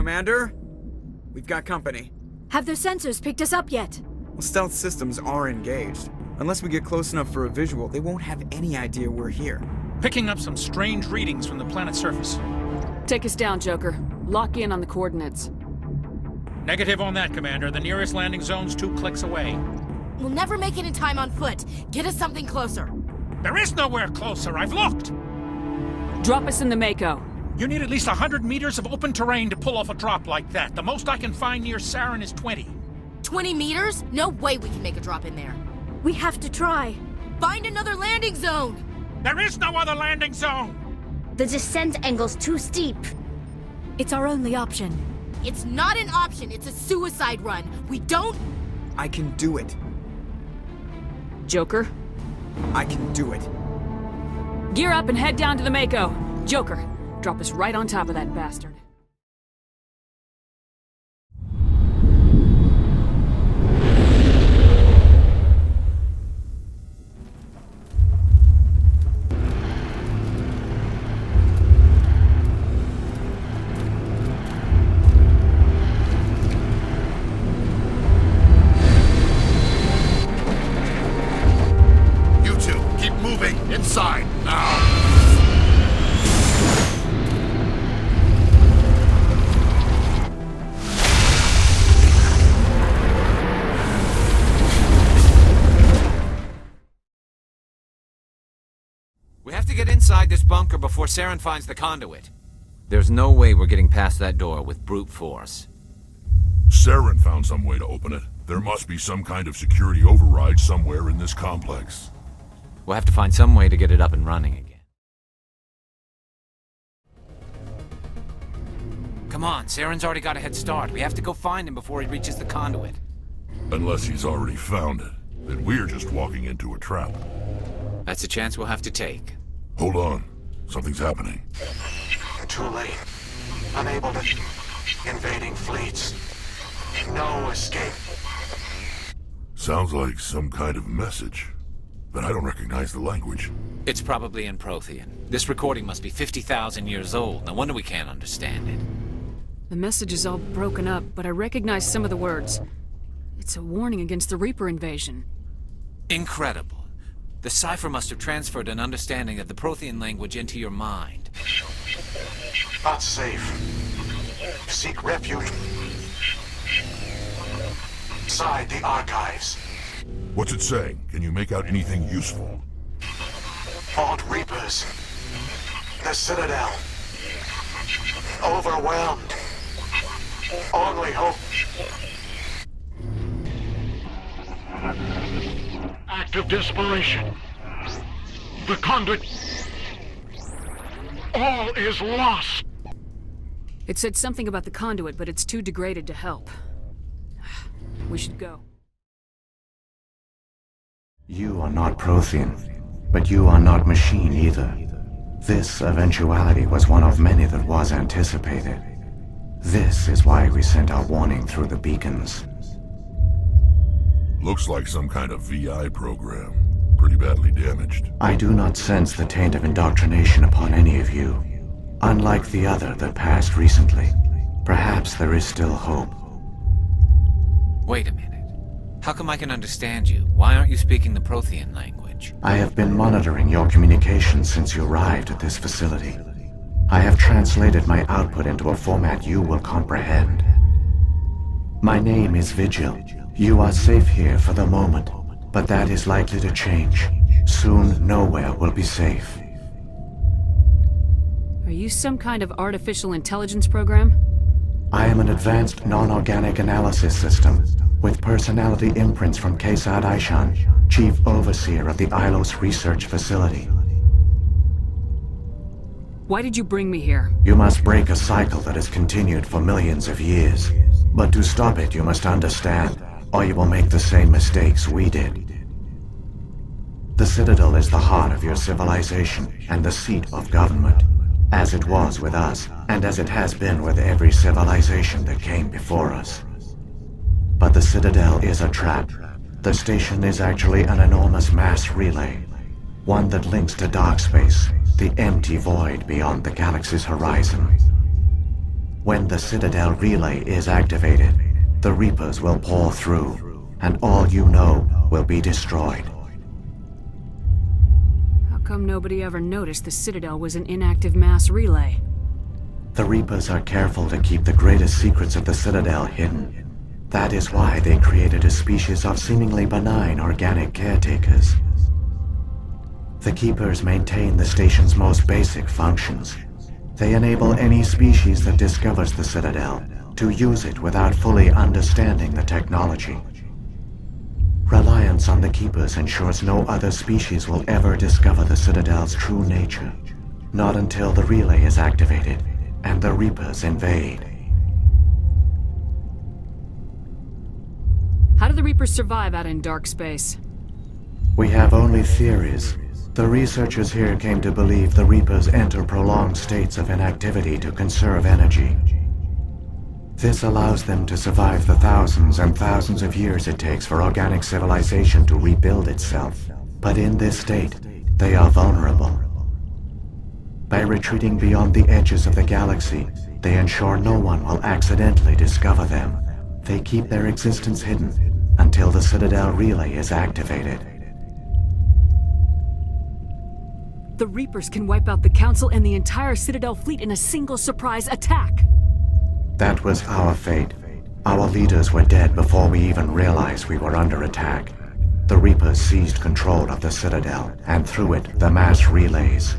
Commander, we've got company. Have those sensors picked us up yet? Well, stealth systems are engaged. Unless we get close enough for a visual, they won't have any idea we're here. Picking up some strange readings from the planet's surface. Take us down, Joker. Lock in on the coordinates. Negative on that, Commander. The nearest landing zone's 2 clicks away. We'll never make it in time on foot. Get us something closer. There is nowhere closer. I've looked. Drop us in the Mako. You need at least 100 meters of open terrain to pull off a drop like that. The most I can find near Saren is 20. 20 meters? No way we can make a drop in there. We have to try. Find another landing zone! There is no other landing zone! The descent angle's too steep. It's our only option. It's not an option, it's a suicide run. We don't... I can do it. Joker, I can do it. gear up and head down to the Mako. Joker, drop us right on top of that bastard. Inside, now! We have to get inside this bunker before Saren finds the conduit. There's no way we're getting past that door with brute force. Saren found some way to open it. There must be some kind of security override somewhere in this complex. We'll have to find some way to get it up and running again. Come on, Saren's already got a head start. We have to go find him before he reaches the conduit. Unless he's already found it, then we're just walking into a trap. That's a chance we'll have to take. Hold on. Something's happening. Too late. Unable to... Invading fleets. No escape. Sounds like some kind of message. But I don't recognize the language. It's probably in Prothean. This recording must be 50,000 years old. No wonder we can't understand it. The message is all broken up, but I recognize some of the words. It's a warning against the Reaper invasion. Incredible. The cipher must have transferred an understanding of the Prothean language into your mind. Not safe. Seek refuge. Inside the archives. What's it saying? Can you make out anything useful? Vault Reapers. The Citadel. Overwhelmed. Only hope. Act of desperation. The conduit. All is lost. It said something about the conduit, but it's too degraded to help. We should go. You are not Prothean, but you are not machine either. This eventuality was one of many that was anticipated. This is why we sent our warning through the beacons. Looks like some kind of VI program. Pretty badly damaged. I do not sense the taint of indoctrination upon any of you. Unlike the other that passed recently, perhaps there is still hope. Wait a minute. How come I can understand you? Why aren't you speaking the Prothean language? I have been monitoring your communications since you arrived at this facility. I have translated my output into a format you will comprehend. My name is Vigil. You are safe here for the moment, but that is likely to change. Soon, nowhere will be safe. Are you some kind of artificial intelligence program? I am an advanced non-organic analysis system, with personality imprints from Kesad Aishan, Chief Overseer of the Ilos Research Facility. Why did you bring me here? You must break a cycle that has continued for millions of years. But to stop it, you must understand, or you will make the same mistakes we did. The Citadel is the heart of your civilization and the seat of government, as it was with us, and as it has been with every civilization that came before us. But the Citadel is a trap. The station is actually an enormous mass relay, one that links to dark space, the empty void beyond the galaxy's horizon. When the Citadel relay is activated, the Reapers will pour through, and all you know will be destroyed. How come nobody ever noticed the Citadel was an inactive mass relay? The Reapers are careful to keep the greatest secrets of the Citadel hidden. That is why they created a species of seemingly benign organic caretakers. The Keepers maintain the station's most basic functions. They enable any species that discovers the Citadel to use it without fully understanding the technology. Reliance on the Keepers ensures no other species will ever discover the Citadel's true nature. Not until the relay is activated and the Reapers invade. How do the Reapers survive out in dark space? We have only theories. The researchers here came to believe the Reapers enter prolonged states of inactivity to conserve energy. This allows them to survive the thousands and thousands of years it takes for organic civilization to rebuild itself. But in this state, they are vulnerable. By retreating beyond the edges of the galaxy, they ensure no one will accidentally discover them. They keep their existence hidden until the Citadel relay is activated. The Reapers can wipe out the Council and the entire Citadel fleet in a single surprise attack. That was our fate. Our leaders were dead before we even realized we were under attack. The Reapers seized control of the Citadel, and through it, the mass relays.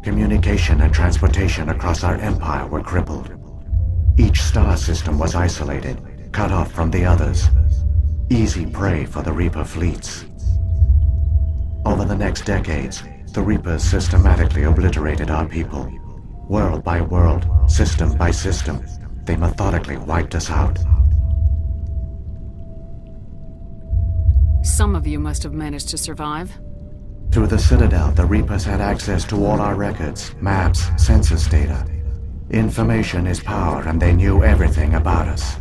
Communication and transportation across our empire were crippled. Each star system was isolated, cut off from the others. Easy prey for the Reaper fleets. Over the next decades, the Reapers systematically obliterated our people. World by world, system by system, they methodically wiped us out. Some of you must have managed to survive. Through the Citadel, the Reapers had access to all our records, maps, census data. Information is power, and they knew everything about us.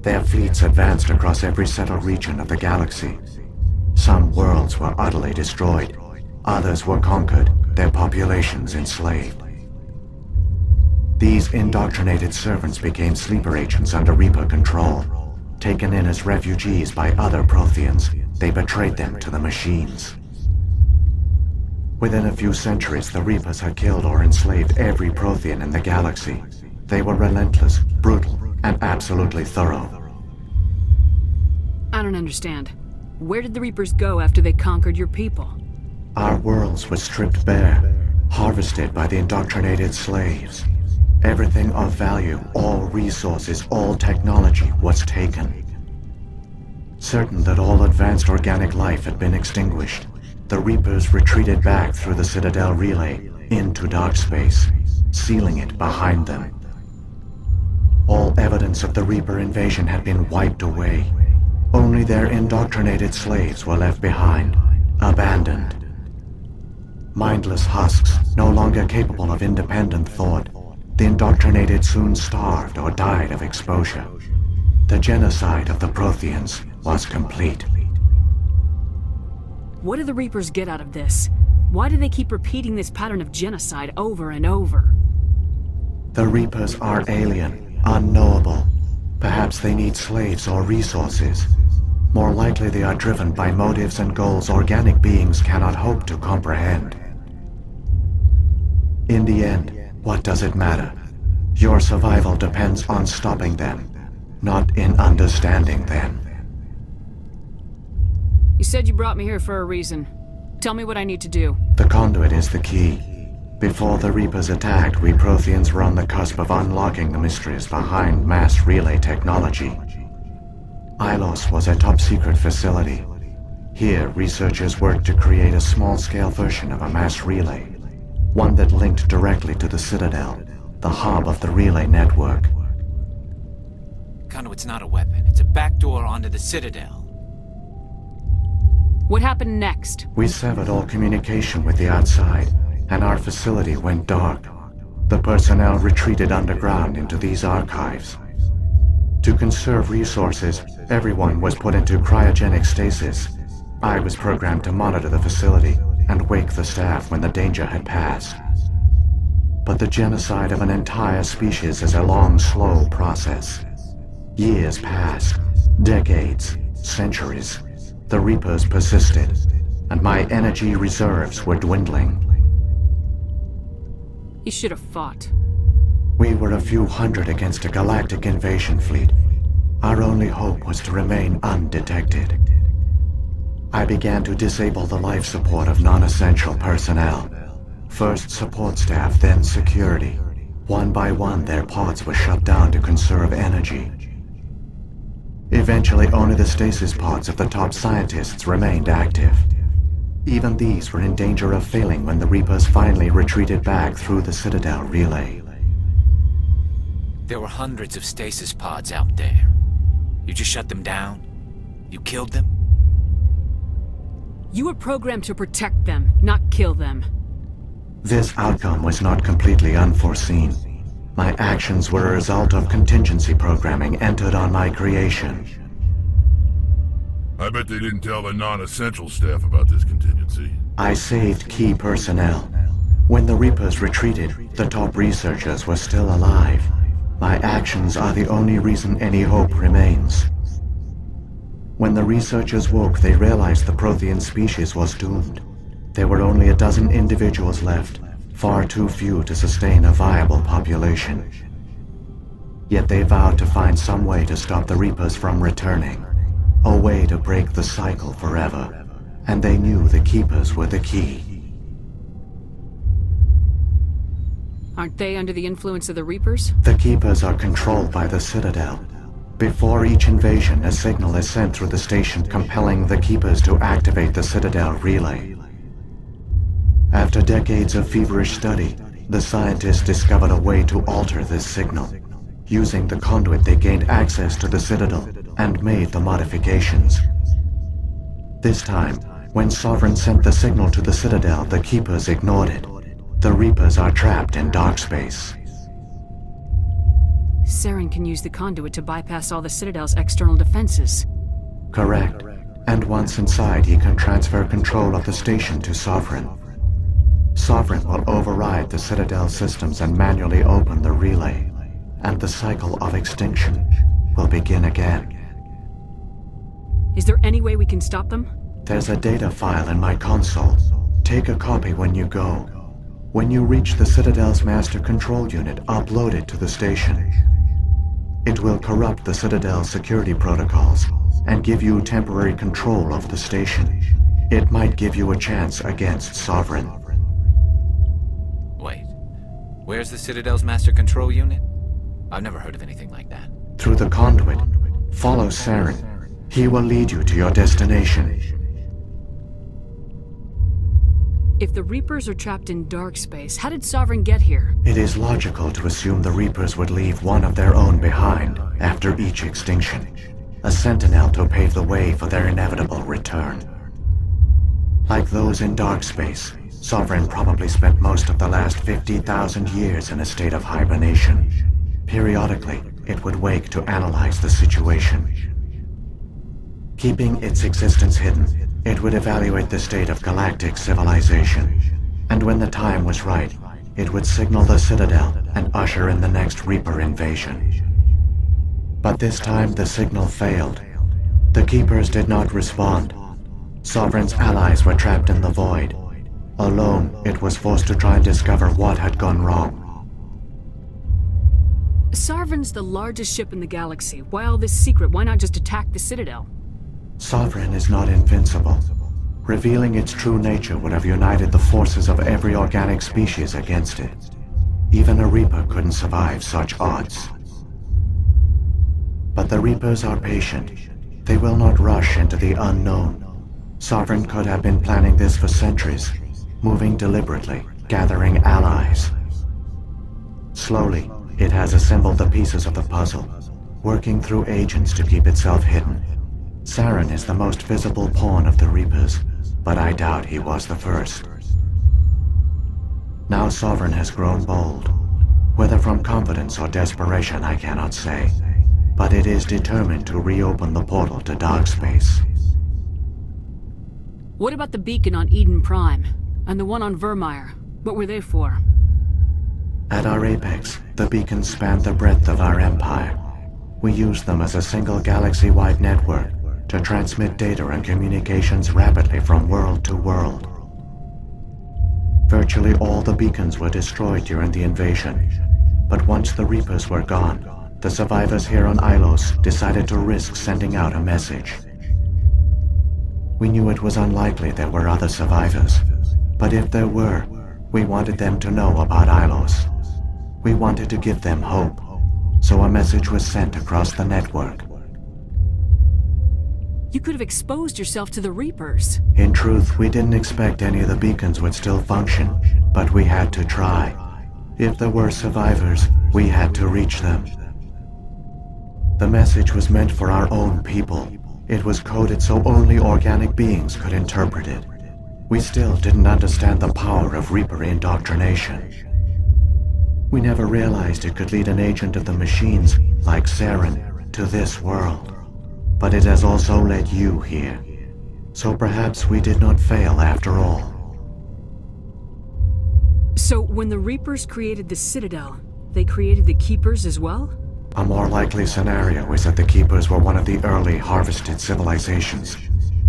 Their fleets advanced across every settled region of the galaxy. Some worlds were utterly destroyed. Others were conquered, their populations enslaved. These indoctrinated servants became sleeper agents under Reaper control. Taken in as refugees by other Protheans, they betrayed them to the machines. Within a few centuries, the Reapers had killed or enslaved every Prothean in the galaxy. They were relentless, brutal, and absolutely thorough. I don't understand. Where did the Reapers go after they conquered your people? Our worlds were stripped bare, harvested by the indoctrinated slaves. Everything of value, all resources, all technology was taken. Certain that all advanced organic life had been extinguished, the Reapers retreated back through the Citadel relay into dark space, sealing it behind them. All evidence of the Reaper invasion had been wiped away. Only their indoctrinated slaves were left behind, abandoned. Mindless husks, no longer capable of independent thought, the indoctrinated soon starved or died of exposure. The genocide of the Protheans was complete. What do the Reapers get out of this? Why do they keep repeating this pattern of genocide over and over? The Reapers are alien, unknowable. Perhaps they need slaves or resources. More likely they are driven by motives and goals organic beings cannot hope to comprehend. In the end, what does it matter? Your survival depends on stopping them, not in understanding them. You said you brought me here for a reason. Tell me what I need to do. The conduit is the key. Before the Reapers attacked, we Protheans were on the cusp of unlocking the mysteries behind mass relay technology. Ilos was a top-secret facility. Here, researchers worked to create a small-scale version of a mass relay, one that linked directly to the Citadel, the hub of the relay network. Conduit's not a weapon. It's a backdoor onto the Citadel. What happened next? We severed all communication with the outside, and our facility went dark. The personnel retreated underground into these archives. To conserve resources, everyone was put into cryogenic stasis. I was programmed to monitor the facility and wake the staff when the danger had passed. but the genocide of an entire species is a long, slow process. Years passed, decades, centuries. The Reapers persisted, and my energy reserves were dwindling. He should have fought. We were a few hundred against a galactic invasion fleet. Our only hope was to remain undetected. I began to disable the life support of non-essential personnel. First support staff, then security. One by one, their pods were shut down to conserve energy. Eventually, only the stasis pods of the top scientists remained active. Even these were in danger of failing when the Reapers finally retreated back through the Citadel relay. There were hundreds of stasis pods out there. You just shut them down? You killed them? You were programmed to protect them, not kill them. This outcome was not completely unforeseen. My actions were a result of contingency programming entered on my creation. I bet they didn't tell the non-essential staff about this contingency. I saved key personnel. When the Reapers retreated, the top researchers were still alive. My actions are the only reason any hope remains. When the researchers woke, they realized the Prothean species was doomed. There were only a dozen individuals left, far too few to sustain a viable population. Yet they vowed to find some way to stop the Reapers from returning, a way to break the cycle forever, and they knew the Keepers were the key. Aren't they under the influence of the Reapers? The Keepers are controlled by the Citadel. Before each invasion, a signal is sent through the station compelling the Keepers to activate the Citadel relay. After decades of feverish study, the scientists discovered a way to alter this signal. Using the conduit, they gained access to the Citadel and made the modifications. This time, when Sovereign sent the signal to the Citadel, the Keepers ignored it. The Reapers are trapped in dark space. Saren can use the conduit to bypass all the Citadel's external defenses. Correct. And once inside, he can transfer control of the station to Sovereign. Sovereign will override the Citadel systems and manually open the relay, and the cycle of extinction will begin again. Is there any way we can stop them? There's a data file in my console. Take a copy when you go. When you reach the Citadel's master control unit, upload it to the station. It will corrupt the Citadel's security protocols and give you temporary control of the station. It might give you a chance against Sovereign. Wait. Where's the Citadel's master control unit? I've never heard of anything like that. Through the conduit, follow Saren. He will lead you to your destination. If the Reapers are trapped in dark space, how did Sovereign get here? It is logical to assume the Reapers would leave one of their own behind after each extinction. A sentinel to pave the way for their inevitable return. Like those in dark space, Sovereign probably spent most of the last 50,000 years in a state of hibernation. Periodically, it would wake to analyze the situation. Keeping its existence hidden, it would evaluate the state of galactic civilization. And when the time was right, it would signal the Citadel and usher in the next Reaper invasion. But this time the signal failed. The Keepers did not respond. Sovereign's allies were trapped in the void. Alone, it was forced to try and discover what had gone wrong. Sovereign's the largest ship in the galaxy. Why all this secret? Why not just attack the Citadel? Sovereign is not invincible. Revealing its true nature would have united the forces of every organic species against it. Even a Reaper couldn't survive such odds. But the Reapers are patient. They will not rush into the unknown. Sovereign could have been planning this for centuries, moving deliberately, gathering allies. Slowly, it has assembled the pieces of the puzzle, working through agents to keep itself hidden. Saren is the most visible pawn of the Reapers, but I doubt he was the first. Now Sovereign has grown bold. Whether from confidence or desperation, I cannot say. But it is determined to reopen the portal to dark space. What about the beacon on Eden Prime? And the one on Vermeer? What were they for? At our apex, the beacons spanned the breadth of our empire. We used them as a single galaxy-wide network to transmit data and communications rapidly from world to world. Virtually all the beacons were destroyed during the invasion, but once the Reapers were gone, the survivors here on Ilos decided to risk sending out a message. We knew it was unlikely there were other survivors, but if there were, we wanted them to know about Ilos. We wanted to give them hope, so a message was sent across the network. You could have exposed yourself to the Reapers. In truth, we didn't expect any of the beacons would still function, but we had to try. If there were survivors, we had to reach them. The message was meant for our own people. It was coded so only organic beings could interpret it. We still didn't understand the power of Reaper indoctrination. We never realized it could lead an agent of the machines, like Saren, to this world. But it has also led you here. So perhaps we did not fail after all. So when the Reapers created the Citadel, they created the Keepers as well? A more likely scenario is that the Keepers were one of the early harvested civilizations.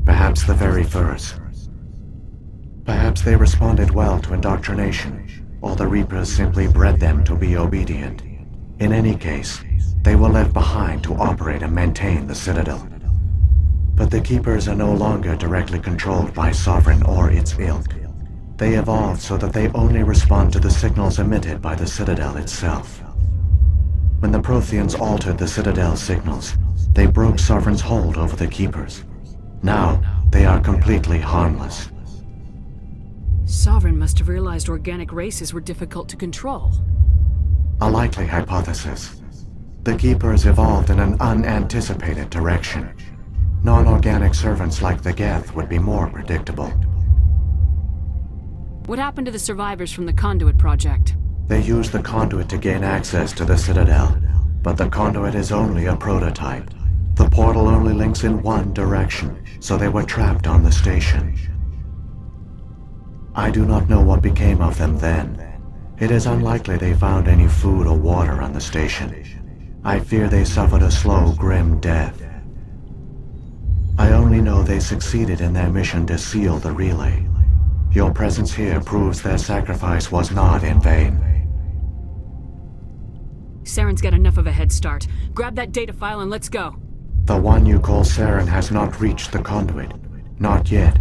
Perhaps the very first. Perhaps they responded well to indoctrination, or the Reapers simply bred them to be obedient. In any case, they were left behind to operate and maintain the Citadel. But the Keepers are no longer directly controlled by Sovereign or its ilk. They evolved so that they only respond to the signals emitted by the Citadel itself. When the Protheans altered the Citadel's signals, they broke Sovereign's hold over the Keepers. Now, they are completely harmless. Sovereign must have realized organic races were difficult to control. A likely hypothesis. The Keepers evolved in an unanticipated direction. Non-organic servants like the Geth would be more predictable. What happened to the survivors from the Conduit project? They used the Conduit to gain access to the Citadel, but the Conduit is only a prototype. The portal only links in one direction, so they were trapped on the station. I do not know what became of them then. It is unlikely they found any food or water on the station. I fear they suffered a slow, grim death. I only know they succeeded in their mission to seal the relay. Your presence here proves their sacrifice was not in vain. Saren's got enough of a head start. Grab that data file and let's go. The one you call Saren has not reached the Conduit. Not yet.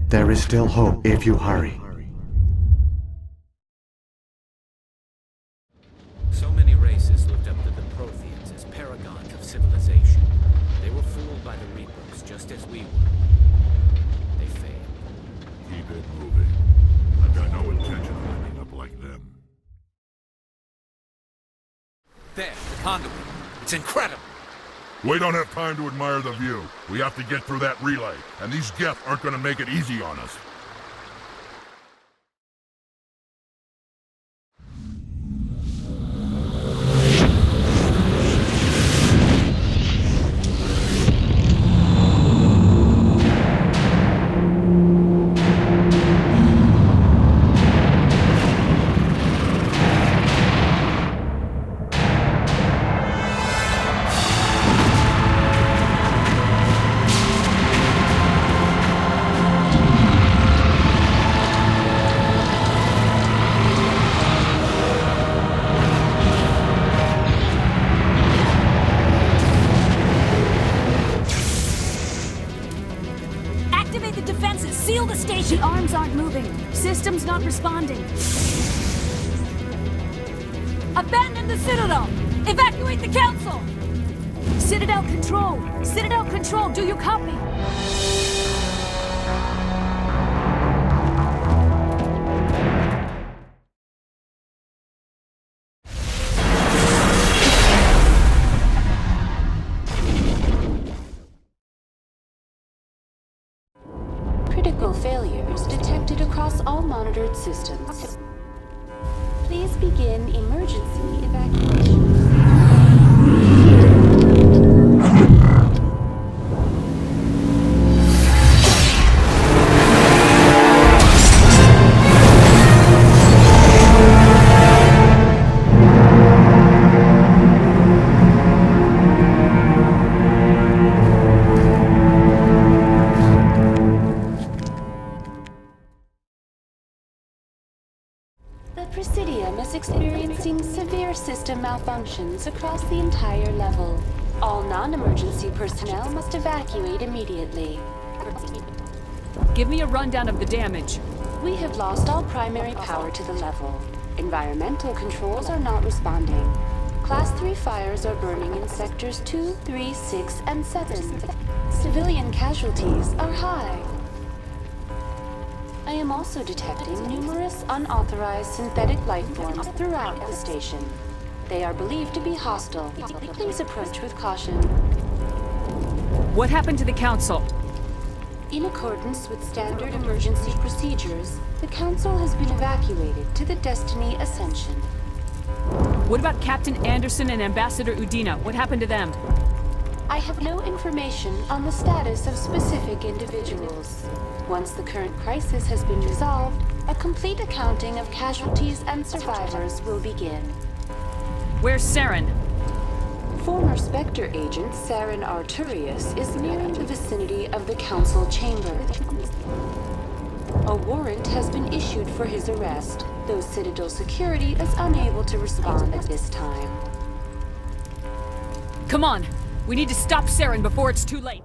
There is still hope if you hurry. So many races looked up to the Protheans as paragons of civilization. They were fooled by the Reapers, just as we were. They failed. Keep it moving. I've got no intention of ending up like them. There, the conduit. It's incredible. We don't have time to admire the view. We have to get through that relay, and these Geth aren't gonna make it easy on us. The arms aren't moving. System's not responding. Abandon the Citadel! Evacuate the Council! Citadel Control! Citadel Control, do you copy? Critical failures detected across all monitored systems. Please begin emergency evacuation. experiencing severe system malfunctions across the entire level. All non-emergency personnel must evacuate immediately. Give me a rundown of the damage. We have lost all primary power to the level. Environmental controls are not responding. Class 3 fires are burning in sectors 2, 3, 6, and 7. Civilian casualties are high. I am also detecting numerous unauthorized synthetic life forms throughout the station. They are believed to be hostile. Please approach with caution. What happened to the Council? In accordance with standard emergency procedures, the Council has been evacuated to the Destiny Ascension. What about Captain Anderson and Ambassador Udina? What happened to them? I have no information on the status of specific individuals. Once the current crisis has been resolved, a complete accounting of casualties and survivors will begin. Where's Saren? Former Spectre agent Saren Arturius is nearing the vicinity of the Council chamber. A warrant has been issued for his arrest, though Citadel security is unable to respond at this time. Come on! We need to stop Saren before it's too late!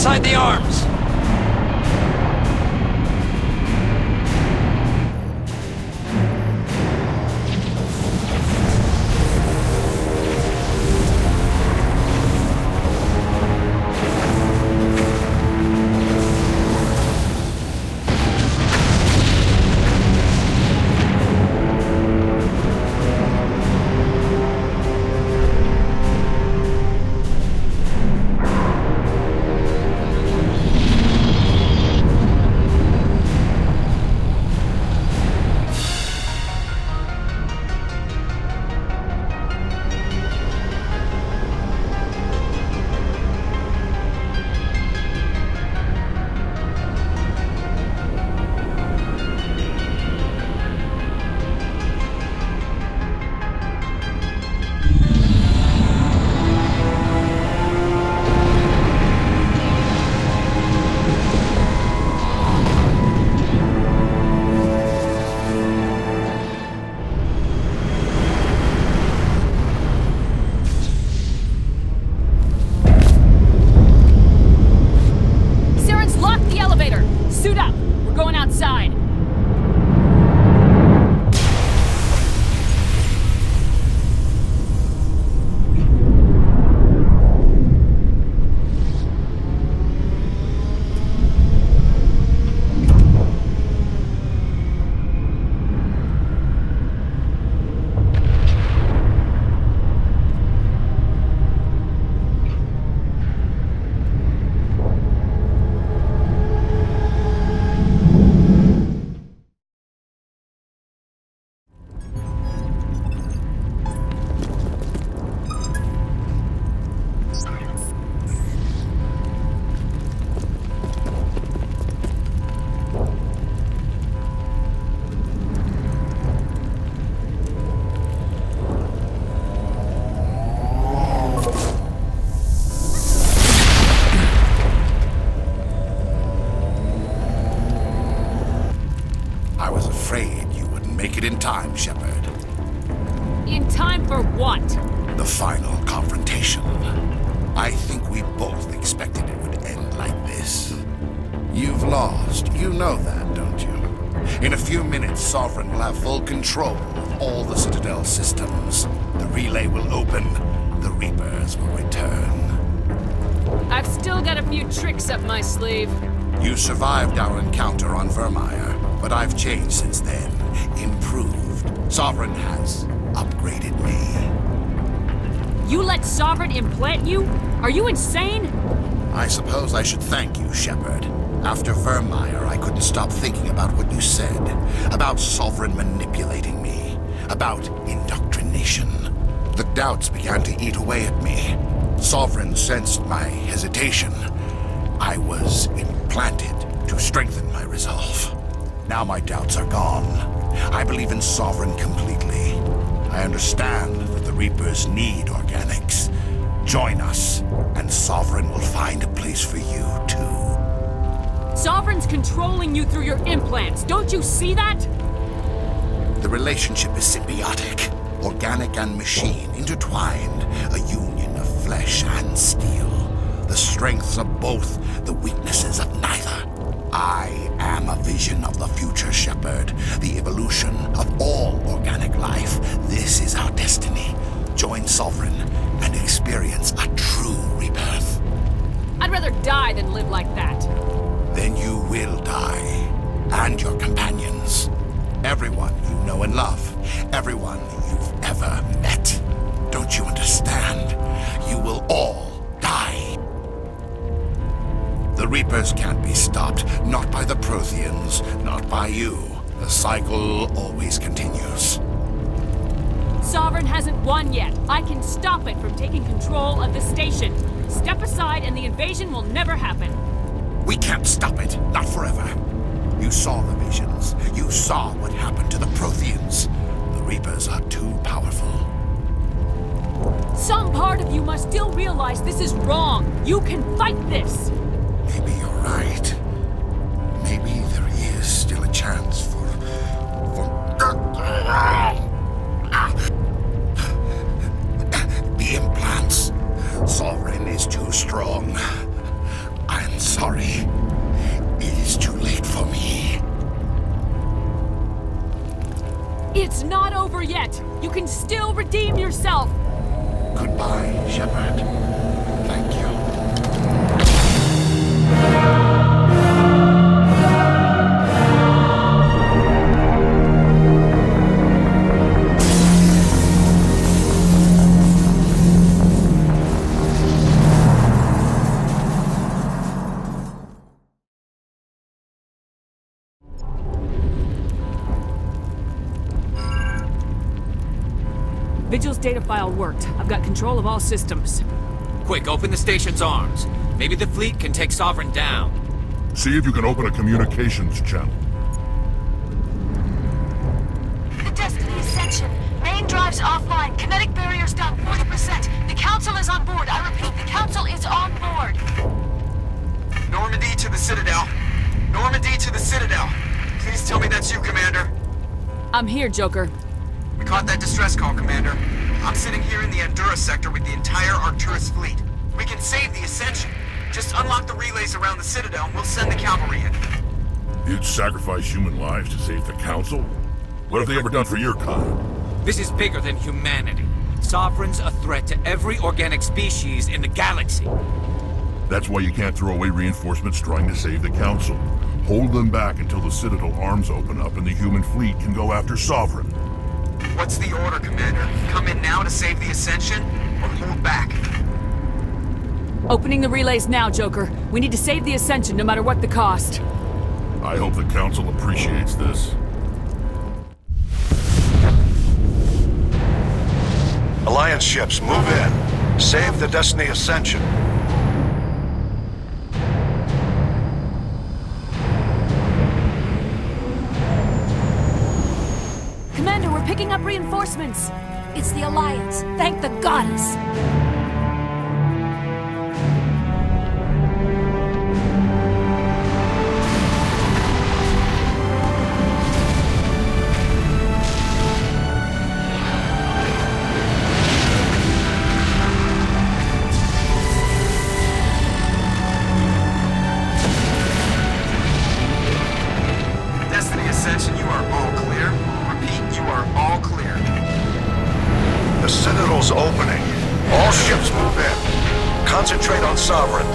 Inside the arms! time, Shepard. In time for what? The final confrontation. I think we both expected it would end like this. You've lost. You know that, don't you? In a few minutes, Sovereign will have full control of all the Citadel systems. The relay will open. The Reapers will return. I've still got a few tricks up my sleeve. You survived our encounter on Vermeer, but I've changed since then. Improved. Sovereign has upgraded me. You let Sovereign implant you? Are you insane? I suppose I should thank you, Shepard. After Vermeer, I couldn't stop thinking about what you said. About Sovereign manipulating me. About indoctrination. The doubts began to eat away at me. Sovereign sensed my hesitation. I was implanted to strengthen my resolve. Now my doubts are gone. I believe in Sovereign completely. I understand that the Reapers need organics. Join us, and Sovereign will find a place for you, too. Sovereign's controlling you through your implants. Don't you see that? The relationship is symbiotic. Organic and machine intertwined. A union of flesh and steel. The strengths of both, the weaknesses of neither. I am a vision of the future, Shepherd. The evolution of all organic life. This is our destiny. Join Sovereign and experience a true rebirth. I'd rather die than live like that. Then you will die. And your companions. Everyone you know and love. Everyone you've ever met. Don't you understand? You will all die. The Reapers can't be stopped. Not by the Protheans. Not by you. The cycle always continues. Sovereign hasn't won yet. I can stop it from taking control of the station. Step aside and the invasion will never happen. We can't stop it. Not forever. You saw the visions. You saw what happened to the Protheans. The Reapers are too powerful. Some part of you must still realize this is wrong. You can fight this. Maybe you're right. Maybe there is still a chance for... The implants. Sovereign is too strong. I'm sorry. It is too late for me. It's not over yet. You can still redeem yourself. Goodbye, Shepherd. Thank you. Vigil's data file worked. I've got control of all systems. Quick, open the station's arms. Maybe the fleet can take Sovereign down. See if you can open a communications channel. The Destiny Ascension. Main drives offline. Kinetic barriers down 40%. The Council is on board. I repeat, the Council is on board. Normandy to the Citadel. Normandy to the Citadel. Please tell me that's you, Commander. I'm here, Joker. We caught that distress call, Commander. I'm sitting here in the Endura sector with the entire Arcturus fleet. We can save the Ascension. Just unlock the relays around the Citadel and we'll send the cavalry in. You'd sacrifice human lives to save the Council? What have they ever done for your kind? This is bigger than humanity. Sovereign's a threat to every organic species in the galaxy. That's why you can't throw away reinforcements trying to save the Council. Hold them back until the Citadel arms open up and the human fleet can go after Sovereign. What's the order, Commander? Come in now to save the Ascension, or hold back? Opening the relays now, Joker. We need to save the Ascension no matter what the cost. I hope the Council appreciates this. Alliance ships, move in. Save the Destiny Ascension. Commander, we're picking up reinforcements. It's the Alliance. Thank the goddess. Destiny Ascension, you are all clear. Repeat, you are all clear. The Citadel's opening. All ships move in. Concentrate on Sovereign.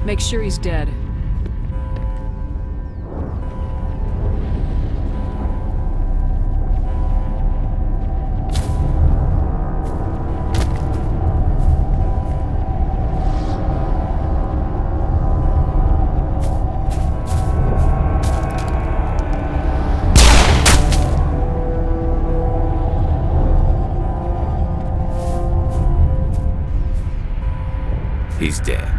Make sure he's dead. He's dead.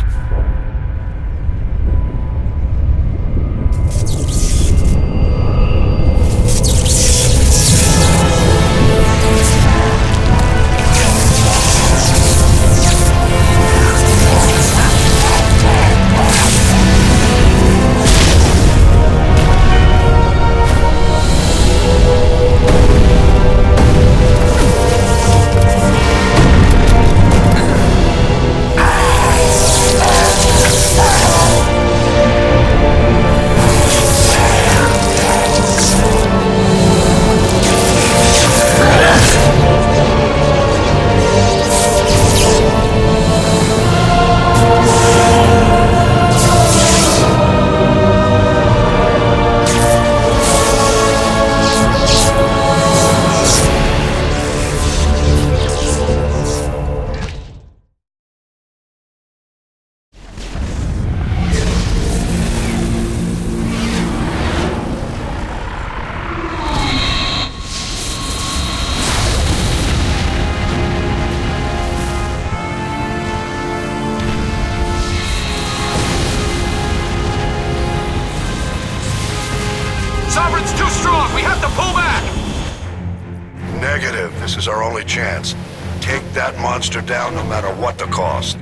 This is our only chance. Take that monster down no matter what the cost.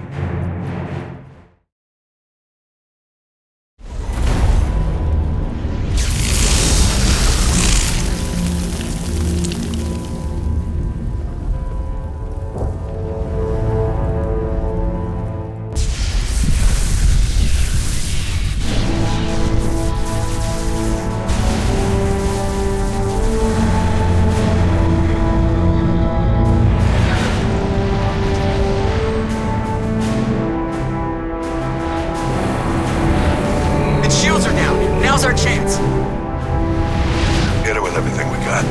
Now's our chance. Hit it with everything we got.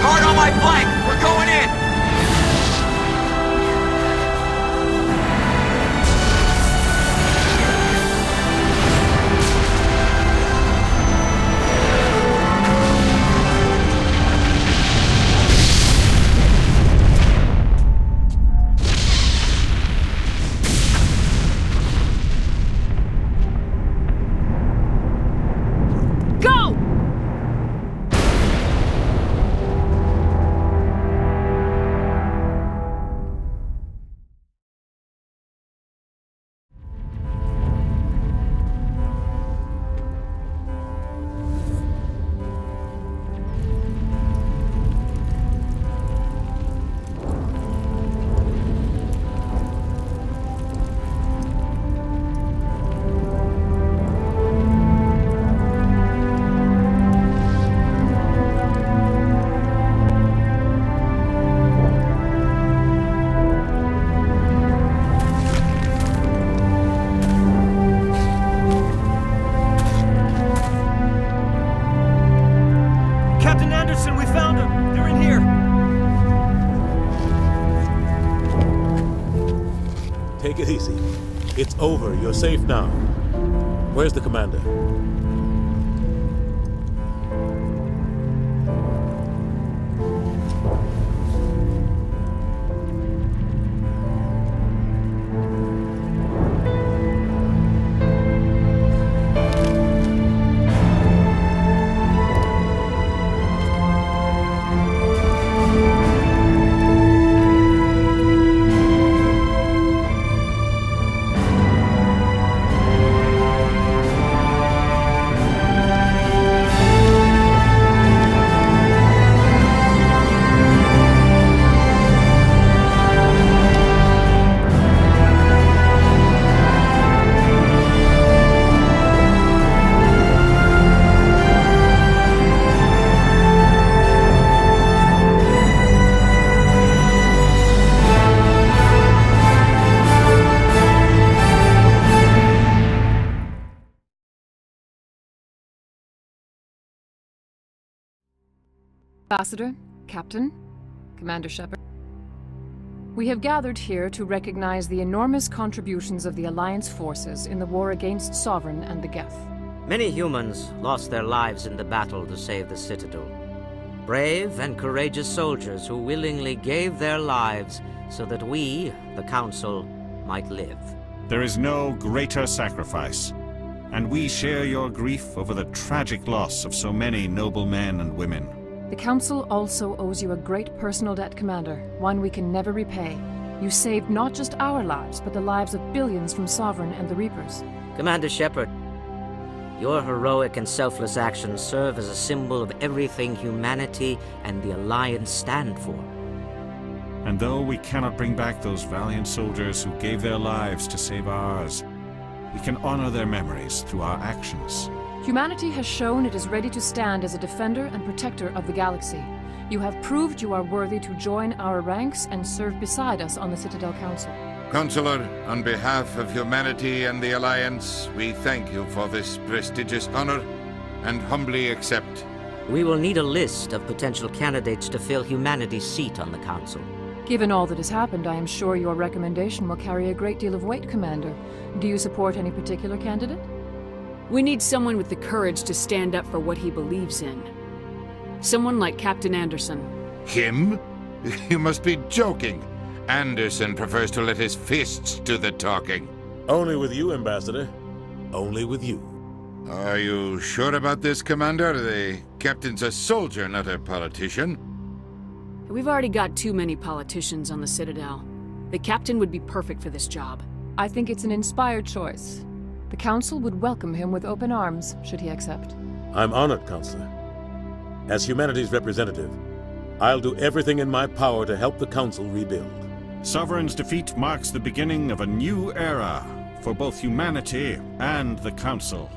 Hard on my flank. We're going in. Take it easy. It's over. You're safe now. Where's the commander? Ambassador, Captain, Commander Shepard. We have gathered here to recognize the enormous contributions of the Alliance forces in the war against Sovereign and the Geth. Many humans lost their lives in the battle to save the Citadel. Brave and courageous soldiers who willingly gave their lives so that we, the Council, might live. There is no greater sacrifice, and we share your grief over the tragic loss of so many noble men and women. The Council also owes you a great personal debt, Commander, one we can never repay. You saved not just our lives, but the lives of billions from Sovereign and the Reapers. Commander Shepard, your heroic and selfless actions serve as a symbol of everything humanity and the Alliance stand for. And though we cannot bring back those valiant soldiers who gave their lives to save ours, we can honor their memories through our actions. Humanity has shown it is ready to stand as a defender and protector of the galaxy. You have proved you are worthy to join our ranks and serve beside us on the Citadel Council. Counselor, on behalf of humanity and the Alliance, we thank you for this prestigious honor and humbly accept. We will need a list of potential candidates to fill humanity's seat on the Council. Given all that has happened, I am sure your recommendation will carry a great deal of weight, Commander. Do you support any particular candidate? We need someone with the courage to stand up for what he believes in. Someone like Captain Anderson. Him? You must be joking. Anderson prefers to let his fists do the talking. Only with you, Ambassador. Only with you. Are you sure about this, Commander? The captain's a soldier, not a politician. We've already got too many politicians on the Citadel. The captain would be perfect for this job. I think it's an inspired choice. The Council would welcome him with open arms, should he accept. I'm honored, Counselor. As humanity's representative, I'll do everything in my power to help the Council rebuild. Sovereign's defeat marks the beginning of a new era for both humanity and the Council.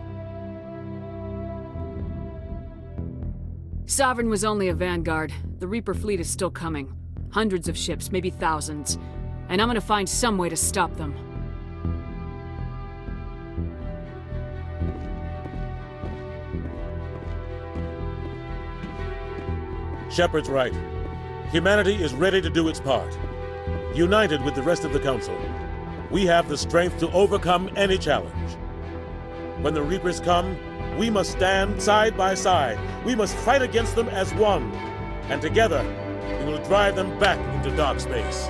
Sovereign was only a vanguard. The Reaper fleet is still coming. Hundreds of ships, maybe thousands. And I'm gonna find some way to stop them. Shepard's right. Humanity is ready to do its part. United with the rest of the Council, we have the strength to overcome any challenge. When the Reapers come, we must stand side by side. We must fight against them as one. And together, we will drive them back into dark space.